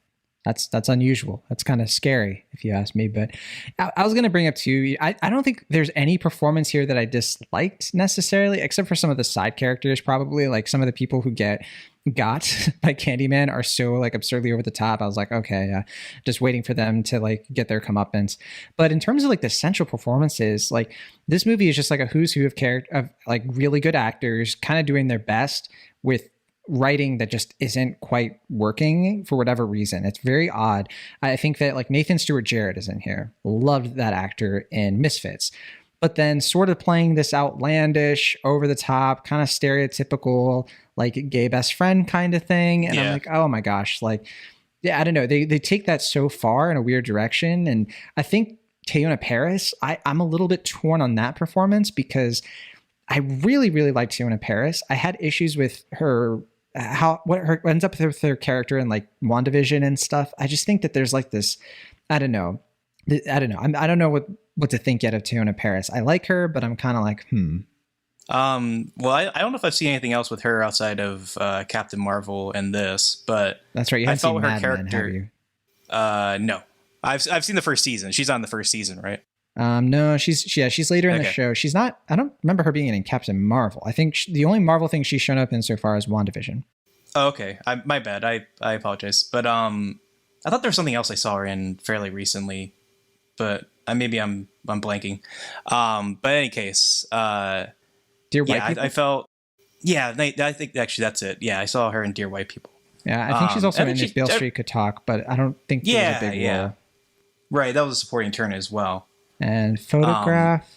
that's unusual. That's kind of scary if you ask me. But I was going to bring up too, I don't think there's any performance here that I disliked necessarily, except for some of the side characters, probably. Like some of the people who got by Candyman are so like absurdly over the top. I was like, okay, just waiting for them to like get their comeuppance. But in terms of like the central performances, like this movie is just like a who's who of character of like really good actors kind of doing their best with writing that just isn't quite working for whatever reason. It's very odd. I think that like Nathan Stewart Jarrett is in here. Loved that actor in Misfits. But then sort of playing this outlandish, over the top, kind of stereotypical, like gay best friend kind of thing. And I'm like, oh my gosh, like, yeah, I don't know. They take that so far in a weird direction. And I think Teyonah Parris, I'm a little bit torn on that performance because I really, really liked Teyonah Parris. I had issues with her, what ends up with her character in like WandaVision and stuff. I just think that there's like this, I don't know. I don't know what to think yet of Teyonah Parris. I like her, but I'm kind of like, Well, I don't know if I've seen anything else with her outside of Captain Marvel and this, but that's right. You haven't seen Mad Men, have you? No, I've seen the first season. She's on the first season, right? No, she's later in the show. She's not. I don't remember her being in Captain Marvel. I think the only Marvel thing she's shown up in so far is WandaVision. Oh, okay, my bad. I apologize, but I thought there was something else I saw her in fairly recently, but maybe I'm blanking. But in any case, Dear White People? I felt. Yeah, I think actually that's it. Yeah, I saw her in Dear White People. Yeah, I think she's also in If Beale Street Could Talk, but I don't think she was a big role. Right, that was a supporting turn as well. And Photograph.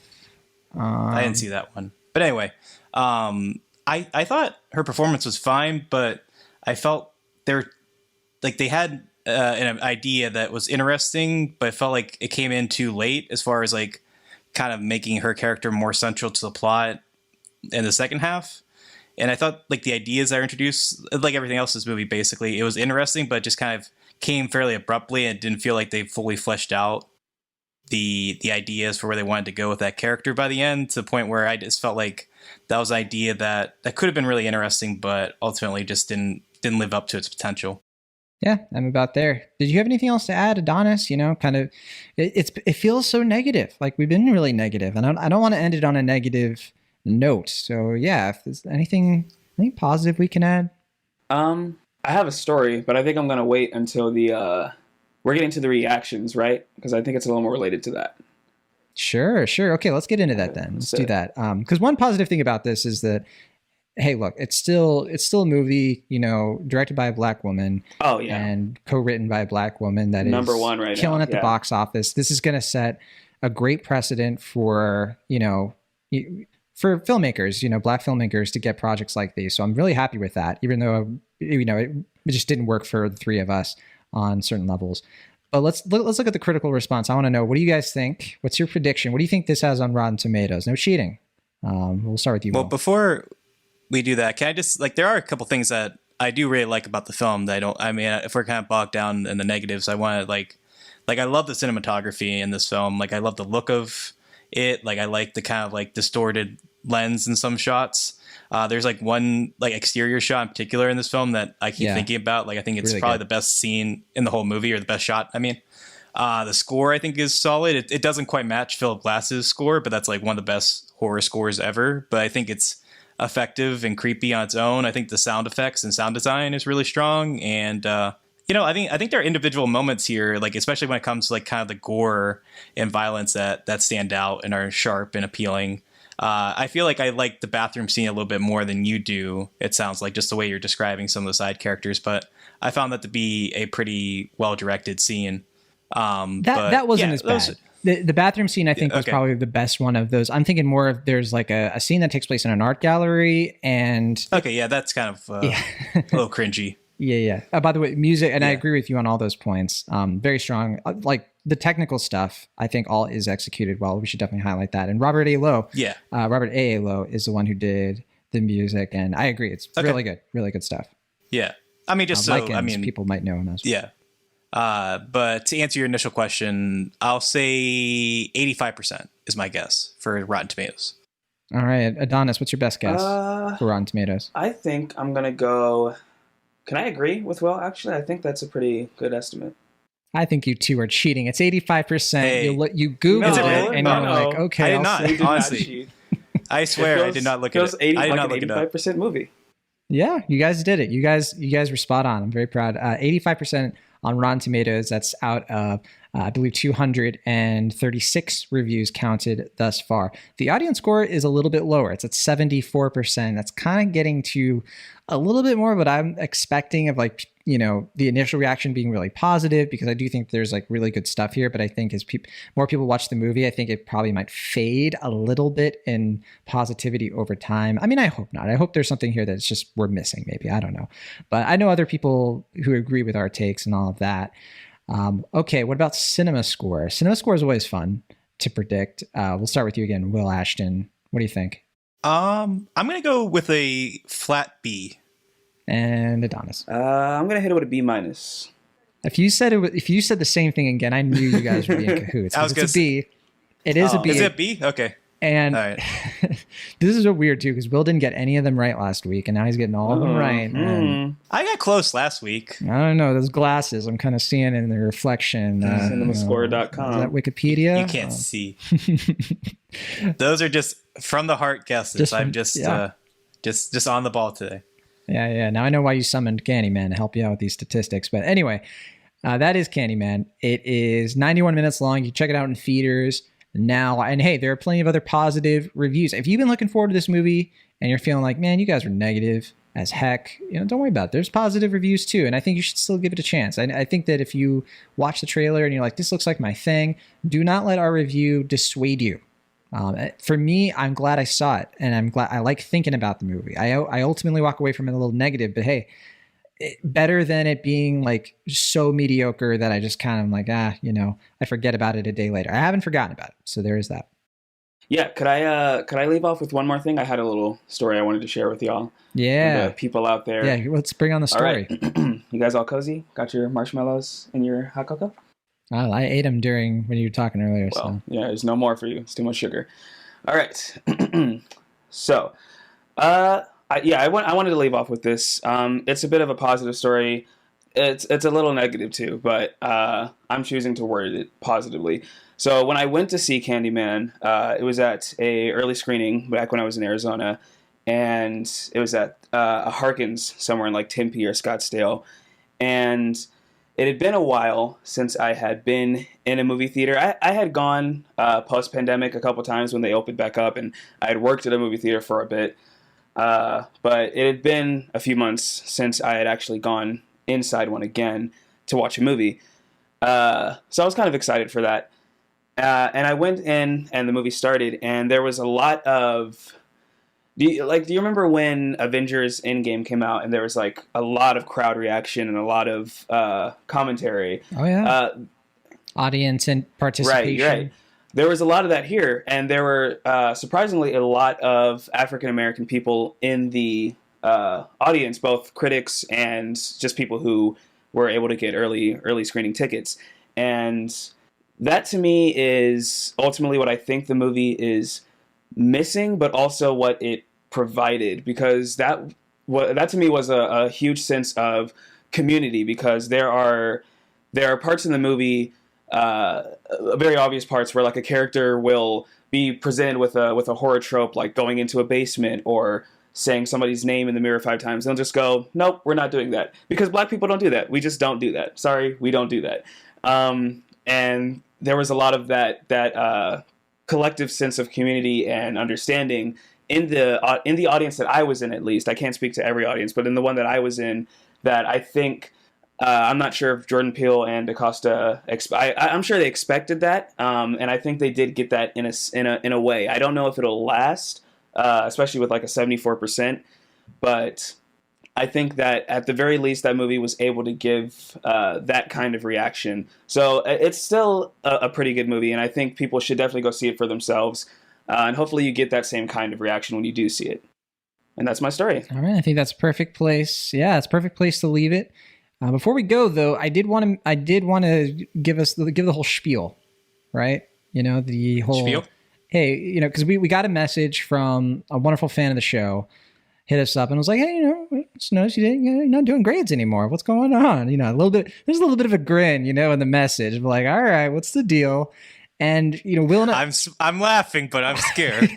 I didn't see that one. But anyway, I thought her performance was fine, but I felt they had an idea that was interesting, but it felt like it came in too late as far as like kind of making her character more central to the plot in the second half. And I thought like the ideas that are introduced, like everything else in this movie, basically, it was interesting, but just kind of came fairly abruptly and didn't feel like they fully fleshed out the ideas for where they wanted to go with that character by the end, to the point where I just felt like that was an idea that could have been really interesting, but ultimately just didn't live up to its potential. Yeah, I'm about there. Did you have anything else to add, Adonis? You know, kind of, it feels so negative. Like we've been really negative, and I don't want to end it on a negative note. So yeah, if there's anything positive we can add. I have a story, but I think I'm gonna wait until we're getting to the reactions, right? Because I think it's a little more related to that. Sure. Okay, let's get into that then. Let's do that. Because one positive thing about this is that, hey, look, it's still a movie, you know, directed by a Black woman. Oh yeah. And co-written by a Black woman that number is one right killing now. at the box office. This is going to set a great precedent for, you know, for filmmakers, you know, Black filmmakers to get projects like these. So I'm really happy with that, even though, you know, it just didn't work for the three of us on certain levels. But let's look at the critical response. I want to know, what do you guys think? What's your prediction? What do you think this has on Rotten Tomatoes? No cheating. We'll start with you. Well, Will. before we do that, can I just there are a couple things that I do really like about the film that if we're kind of bogged down in the negatives, I want to I love the cinematography in this film. Like I love the look of it. Like I like the kind of distorted lens in some shots. There's one exterior shot in particular in this film that I keep thinking about. I think it's really probably good. the best scene in the whole movie, or the best shot. The score I think is solid. It doesn't quite match Philip Glass's score, but that's one of the best horror scores ever. But I think it's effective and creepy on its own. I think the sound effects and sound design is really strong. And, I think there are individual moments here, especially when it comes to kind of the gore and violence that stand out and are sharp and appealing. I feel like I like the bathroom scene a little bit more than you do. It sounds like, just the way you're describing some of the side characters, but I found that to be a pretty well-directed scene. That wasn't as bad. The bathroom scene, I think, was probably the best one of those. I'm thinking more of, there's a scene that takes place in an art gallery, and that's kind of a little cringy. Yeah. By the way, music, and I agree with you on all those points. Very strong. The technical stuff, I think, all is executed well. We should definitely highlight that. And Robert A. Lowe is the one who did the music, and I agree, it's really good stuff. Yeah, people might know him as well. Yeah. But to answer your initial question, I'll say 85% is my guess for Rotten Tomatoes. All right, Adonis, what's your best guess for Rotten Tomatoes? I think I'm gonna go. Can I agree with Will? Actually, I think that's a pretty good estimate. I think you two are cheating. It's 85%. Hey. You Googled it, and you're like, okay, I did I'll not. see. Honestly, I swear I did not look at it. I did not look it up. 85% movie. Yeah, you guys did it. You guys were spot on. I'm very proud. 85% on Rotten Tomatoes. That's out of, I believe, 236 reviews counted thus far. The audience score is a little bit lower. It's at 74%. That's kind of getting to a little bit more of what I'm expecting of the initial reaction being really positive, because I do think there's really good stuff here. But I think as more people watch the movie, I think it probably might fade a little bit in positivity over time. I hope not. I hope there's something here that's just we're missing, maybe. I don't know. But I know other people who agree with our takes and all of that. Okay, what about cinema score? Cinema score is always fun to predict. We'll start with you again, Will Ashton. What do you think? I'm gonna go with a flat B. And Adonis. I'm gonna hit it with a B minus. If you said the same thing again, I knew you guys would be in cahoots. I was it's a B. It is a B. Is it a B? Okay. And all right. This is a weird too, because Will didn't get any of them right last week, and now he's getting all of them right. And I got close last week. I don't know, those glasses I'm kind of seeing in the reflection. Cinemascore.com. Is that Wikipedia? You can't see. Those are just from the heart guesses. I'm just on the ball today. Yeah. Now I know why you summoned Candyman to help you out with these statistics. But anyway, that is Candyman. It is 91 minutes long. You can check it out in theaters now. And hey, there are plenty of other positive reviews. If you've been looking forward to this movie and you're feeling like, man, you guys were negative as heck, don't worry about it. There's positive reviews too. And I think you should still give it a chance. I think that if you watch the trailer and you're like, this looks like my thing, do not let our review dissuade you. For me, I'm glad I saw it, and I'm glad I like thinking about the movie. I ultimately walk away from it a little negative, but hey, better than it being so mediocre that I just kind of I forget about it a day later. I haven't forgotten about it, so there is that. Yeah, could I leave off with one more thing? I had a little story I wanted to share with y'all. Yeah, the people out there. Yeah, let's bring on the story. All right. You guys all cozy? Got your marshmallows and your hot cocoa? Oh, I ate them when you were talking earlier. Well, yeah, there's no more for you. It's too much sugar. All right. So, I wanted to leave off with this. It's a bit of a positive story. It's a little negative too, but I'm choosing to word it positively. So when I went to see Candyman, it was at a early screening back when I was in Arizona, and it was at a Harkins somewhere in Tempe or Scottsdale, and it had been a while since I had been in a movie theater. I had gone post-pandemic a couple times when they opened back up, and I had worked at a movie theater for a bit. But it had been a few months since I had actually gone inside one again to watch a movie. So I was kind of excited for that. And I went in, and the movie started, and there was a lot of... Do you remember when Avengers Endgame came out, and there was a lot of crowd reaction and a lot of commentary? Oh yeah. audience and participation. Right. There was a lot of that here, and there were surprisingly a lot of African American people in the audience, both critics and just people who were able to get early screening tickets. And that to me is ultimately what I think the movie is missing, but also what it provided, because that to me was a huge sense of community, because there are parts in the movie, very obvious parts, where like a character will be presented with a horror trope, like going into a basement or saying somebody's name in the mirror 5 times. They'll just go, nope, we're not doing that, because black people don't do that. We just don't do that. Sorry, we don't do that. And there was a lot of that collective sense of community and understanding in the audience that I was in, at least. I can't speak to every audience, but in the one that I was in, that I think, I'm not sure if Jordan Peele and DaCosta, I'm sure they expected that, and I think they did get that in a way. I don't know if it'll last, especially with like a 74%, but I think that at the very least that movie was able to give that kind of reaction. So it's still a pretty good movie, and I think people should definitely go see it for themselves, and hopefully you get that same kind of reaction when you do see it. And that's my story. All right, I think that's a perfect place. Yeah, it's a perfect place to leave it. Before we go, though, I did want to give the whole spiel, right? You know, the whole spiel. Hey, you know, because we got a message from a wonderful fan of the show, hit us up and was like, hey, you know, just noticed you're not doing grades anymore. What's going on? You know, there's a little bit of a grin, you know, in the message. We're like, all right, what's the deal? And, you know, Will and I... I'm laughing, but I'm scared.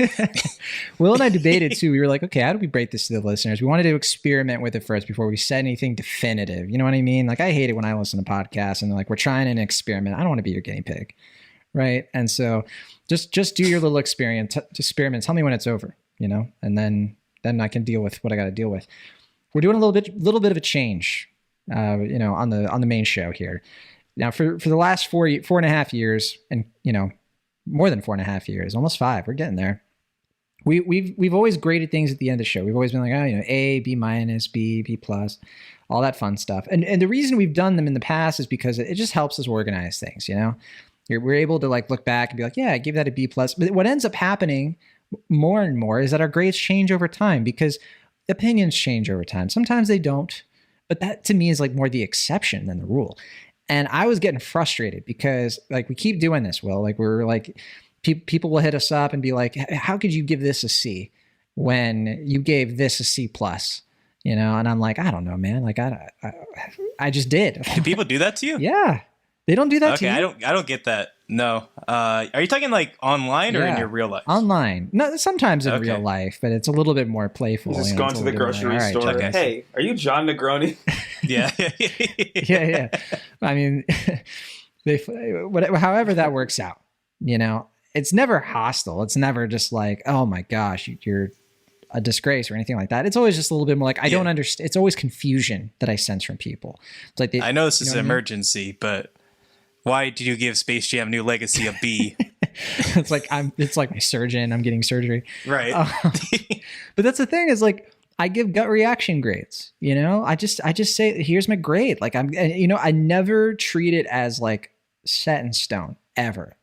Will and I debated, too. We were like, okay, how do we break this to the listeners? We wanted to experiment with it first before we said anything definitive. You know what I mean? Like, I hate it when I listen to podcasts and they're like, we're trying an experiment. I don't want to be your guinea pig, right? And so just do your little experiment. Tell me when it's over, you know? And then I can deal with what I got to deal with. We're doing a little bit of a change, you know, on the main show here. Now, for the last 4.5 years, and you know, more than 4.5 years, almost 5, we're getting there. We've always graded things at the end of the show. We've always been like, oh, you know, A, B minus, B plus, all that fun stuff. And the reason we've done them in the past is because it just helps us organize things. You know, we're able to like look back and be like, yeah, I gave that a B plus. But what ends up happening more and more is that our grades change over time, because opinions change over time. Sometimes they don't, but that to me is like more the exception than the rule. And I was getting frustrated because like we keep doing this, Will. Like we're like people will hit us up and be like, how could you give this a C when you gave this a C plus? You know, and I'm like, I don't know, man. Like I just did. Do people do that to you? Yeah, they don't do that to you. Okay, I don't get that. No. Are you talking like online or in your real life? Online. No, sometimes in real life, but it's a little bit more playful. He's just you know, going to the grocery store. Okay. Hey, are you John Negroni? Yeah. Yeah. I mean, however that works out, you know, it's never hostile. It's never just like, oh my gosh, you're a disgrace or anything like that. It's always just a little bit more like, I don't understand. It's always confusion that I sense from people. It's like I know this is an emergency, but why did you give Space Jam: New Legacy a B? It's like my surgeon. I'm getting surgery. Right. But that's the thing is like, I give gut reaction grades, you know, I just say, here's my grade. Like I never treat it as like set in stone ever.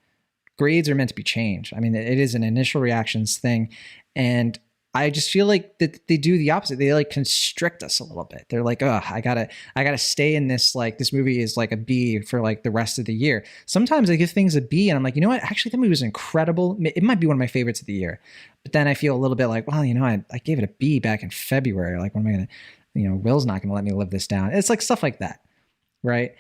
Grades are meant to be changed. I mean, it is an initial reactions thing. And I just feel like that they do the opposite. They like constrict us a little bit. They're like, oh, I gotta stay in this, like this movie is like a B for like the rest of the year. Sometimes I give things a B and I'm like, you know what? Actually, that movie was incredible. It might be one of my favorites of the year. But then I feel a little bit like, well, you know, I gave it a B back in February. Like, when am I gonna, you know, Will's not gonna let me live this down. It's like stuff like that. Right.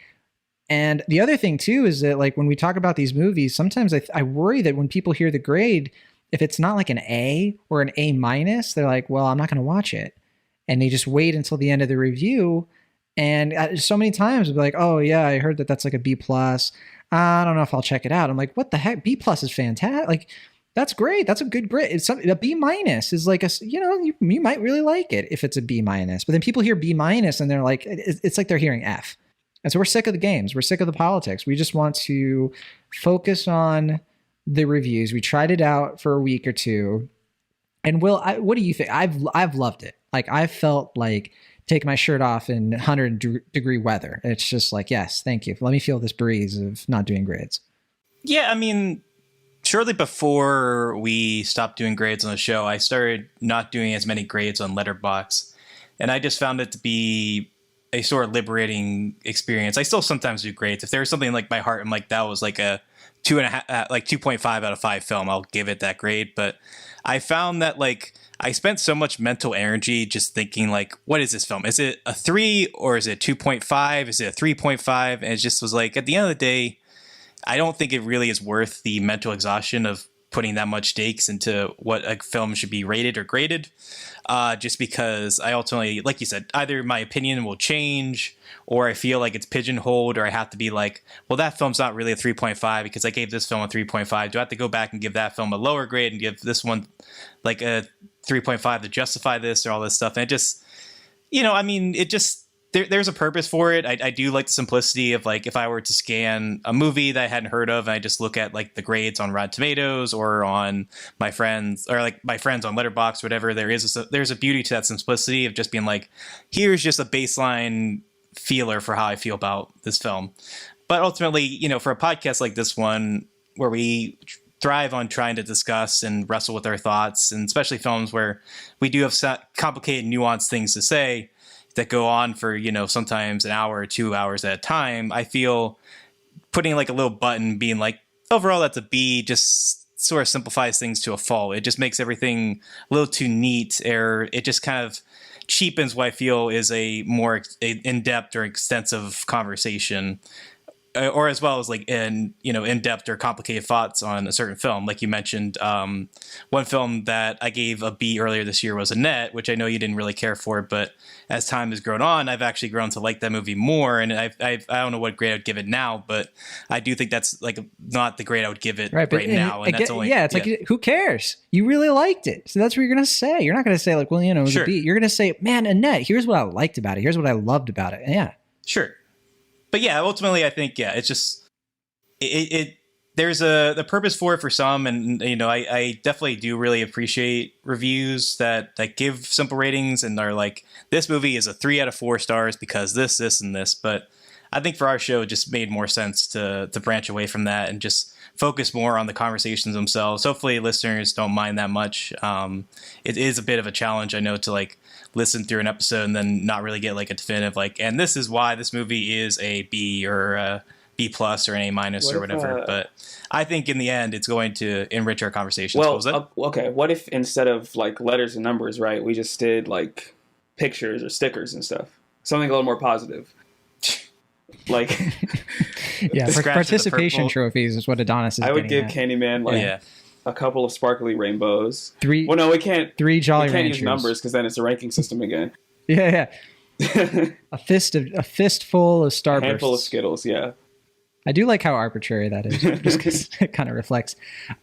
And the other thing too, is that like when we talk about these movies, sometimes I worry that when people hear the grade, if it's not like an A or an A minus, they're like, well, I'm not going to watch it. And they just wait until the end of the review. And so many times they'll be like, oh yeah, I heard that that's like a B plus. I don't know if I'll check it out. I'm like, what the heck? B plus is fantastic. Like, that's great. That's a good grade. It's a B minus is like you might really like it if it's a B minus, but then people hear B minus and they're like, it's like they're hearing F. And so we're sick of the games. We're sick of the politics. We just want to focus on the reviews. We tried it out for a week or two. And Will, what do you think? I've loved it. Like, I felt like take my shirt off in 100-degree weather. It's just like, yes, thank you. Let me feel this breeze of not doing grades. Yeah, I mean, shortly before we stopped doing grades on the show, I started not doing as many grades on Letterboxd, and I just found it to be a sort of liberating experience. I still sometimes do grades. If there's something like my heart, I'm like, that was like a 2.5 out of 5 film, I'll give it that grade. But I found that like I spent so much mental energy just thinking like, what is this film? Is it a 3 or is it 2.5? Is it a 3.5? And it just was like, at the end of the day, I don't think it really is worth the mental exhaustion of putting that much stakes into what a film should be rated or graded. Just because I ultimately, like you said, either my opinion will change or I feel like it's pigeonholed, or I have to be like, well, that film's not really a 3.5 because I gave this film a 3.5. Do I have to go back and give that film a lower grade and give this one like a 3.5 to justify this or all this stuff? And it just, I mean, it just, there's a purpose for it. I do like the simplicity of like, if I were to scan a movie that I hadn't heard of and I just look at like the grades on Rotten Tomatoes or on my friends on Letterboxd, whatever, there's a beauty to that simplicity of just being like, here's just a baseline feeler for how I feel about this film. But ultimately, for a podcast like this one, where we thrive on trying to discuss and wrestle with our thoughts, and especially films where we do have complicated, nuanced things to say that go on for, sometimes an hour or 2 hours at a time, I feel putting like a little button being like, overall, that's a B, just sort of simplifies things to a fault. It just makes everything a little too neat, or it just kind of cheapens what I feel is a more in-depth or extensive conversation, or as well as like in-depth or complicated thoughts on a certain film. Like you mentioned, one film that I gave a B earlier this year was Annette, which I know you didn't really care for, but as time has grown on, I've actually grown to like that movie more. And I don't know what grade I'd give it now, but I do think that's like not the grade I would give it right now. And that's like, who cares? You really liked it. So that's what you're going to say. You're not going to say like, well, it was a B. You're going to say, man, Annette, here's what I liked about it. Here's what I loved about it. Yeah. Sure. But yeah, ultimately, I think, it's just, there's the purpose for it for some. And, I definitely do really appreciate reviews that give simple ratings and are like, this movie is a 3 out of 4 stars because this, and this. But I think for our show, it just made more sense to branch away from that and just focus more on the conversations themselves. Hopefully listeners don't mind that much. It is a bit of a challenge, I know, to like listen through an episode and then not really get like a definitive like, and this is why this movie is a B or a B plus or an A minus or whatever. But I think in the end, it's going to enrich our conversations. Okay. What if instead of like letters and numbers, right, we just did like pictures or stickers and stuff? Something a little more positive. Like, yeah, participation trophies is what Adonis is. I would give Candyman a couple of sparkly rainbows. 3. Well, no, we can't. 3 Jolly Ranchers. We can't Ranchers. use numbers because then it's a ranking system again. Yeah. a fistful of Starbursts. A handful of Skittles. Yeah. I do like how arbitrary that is, just because it kind of reflects.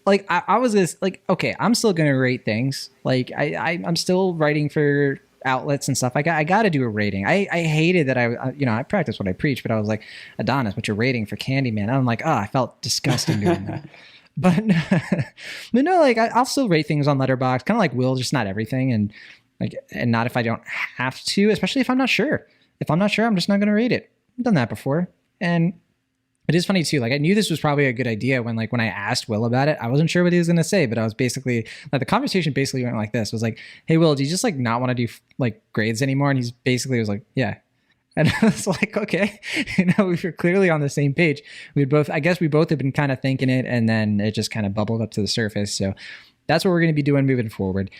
Like I was just like, okay, I'm still gonna rate things. Like I'm still writing for outlets and stuff. I got to do a rating. I hated that I practice what I preach, but I was like, Adonis, what's your rating for Candyman? I'm like, I felt disgusting doing that. But no, like I'll still rate things on Letterboxd, kind of like Will, just not everything, and not if I don't have to, especially if I'm not sure. If I'm not sure, I'm just not gonna rate it. I've done that before, and it is funny too. Like I knew this was probably a good idea when I asked Will about it. I wasn't sure what he was going to say, but I was basically like, the conversation basically went like this: was like, "Hey Will, do you just like not want to do like grades anymore?" And he's basically was like, "Yeah." And I was like, "Okay," we were clearly on the same page. We both had been kind of thinking it, and then it just kind of bubbled up to the surface. So that's what we're going to be doing moving forward.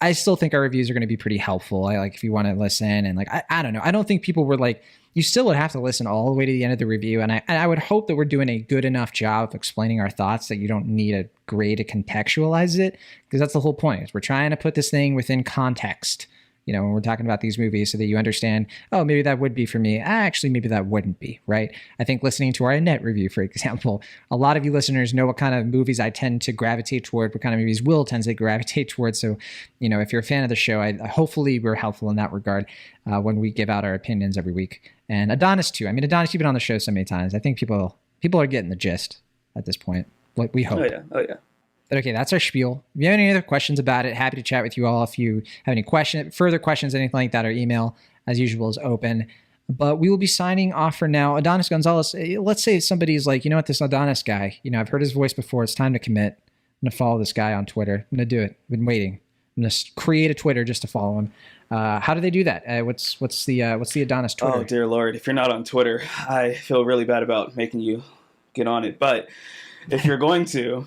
I still think our reviews are going to be pretty helpful. I like if you want to listen, and like I don't know. I don't think people were like, you still would have to listen all the way to the end of the review. And I would hope that we're doing a good enough job of explaining our thoughts that you don't need a grade to contextualize it, because that's the whole point. Is we're trying to put this thing within context, when we're talking about these movies, so that you understand, oh, maybe that would be for me. Actually, maybe that wouldn't be, right? I think listening to our Annette review, for example, a lot of you listeners know what kind of movies I tend to gravitate toward, what kind of movies Will tends to gravitate towards. So, if you're a fan of the show, hopefully we're helpful in that regard when we give out our opinions every week. And Adonis too. I mean, Adonis, you've been on the show so many times. I think people are getting the gist at this point. Like we hope. Oh yeah. But okay, that's our spiel. If you have any other questions about it, happy to chat with you all. If you have any further questions, anything like that, our email as usual, is open. But we will be signing off for now. Adonis Gonzalez, let's say somebody's like, you know what, this Adonis guy, I've heard his voice before. It's time to commit. I'm going to follow this guy on Twitter. I'm going to do it. I've been waiting. I'm going to create a Twitter just to follow him. How do they do that? What's the Adonis Twitter? Oh, dear Lord. If you're not on Twitter, I feel really bad about making you get on it. But if you're going to,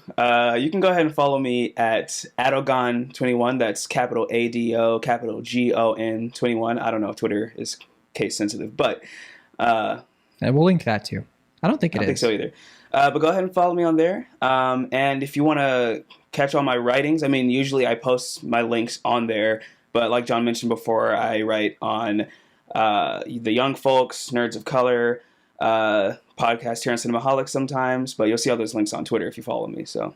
you can go ahead and follow me at Adogon21. That's capital ADO, capital GON 21. I don't know if Twitter is case sensitive, but and we'll link that too. I don't think it is. I don't think so either. But go ahead and follow me on there. And if you want to catch all my writings, I mean, usually I post my links on there. But like John mentioned before, I write on The Young Folks, Nerds of Color, podcast here on Cinemaholics sometimes. But you'll see all those links on Twitter if you follow me. So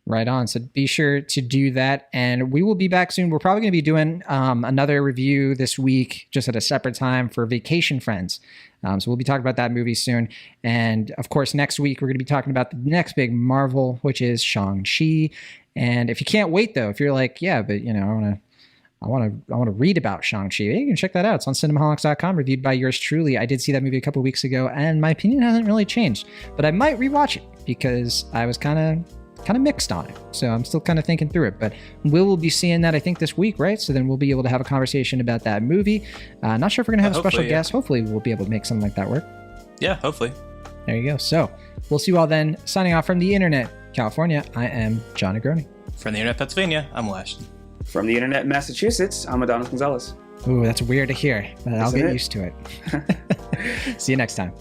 right on. So be sure to do that. And we will be back soon. We're probably going to be doing another review this week, just at a separate time, for Vacation Friends. So we'll be talking about that movie soon. And of course, next week, we're going to be talking about the next big Marvel, which is Shang-Chi. And if you can't wait, though, if you're like, yeah, but I want to read about Shang-Chi, you can check that out. It's on cinemaholics.com, reviewed by yours truly. I did see that movie a couple weeks ago, and my opinion hasn't really changed. But I might rewatch it because I was kind of mixed on it. So I'm still kind of thinking through it. But we will be seeing that, I think, this week, right? So then we'll be able to have a conversation about that movie. Not sure if we're going to have a special guest. Hopefully we'll be able to make something like that work. Yeah, hopefully. There you go. So we'll see you all then. Signing off from the internet, California, I am John Negroni. From the internet, Pennsylvania, I'm Will Ashton. from the internet, Massachusetts, I'm Adonis Gonzalez. Ooh, that's weird to hear, but I'll Isn't get it? used to it. See you next time.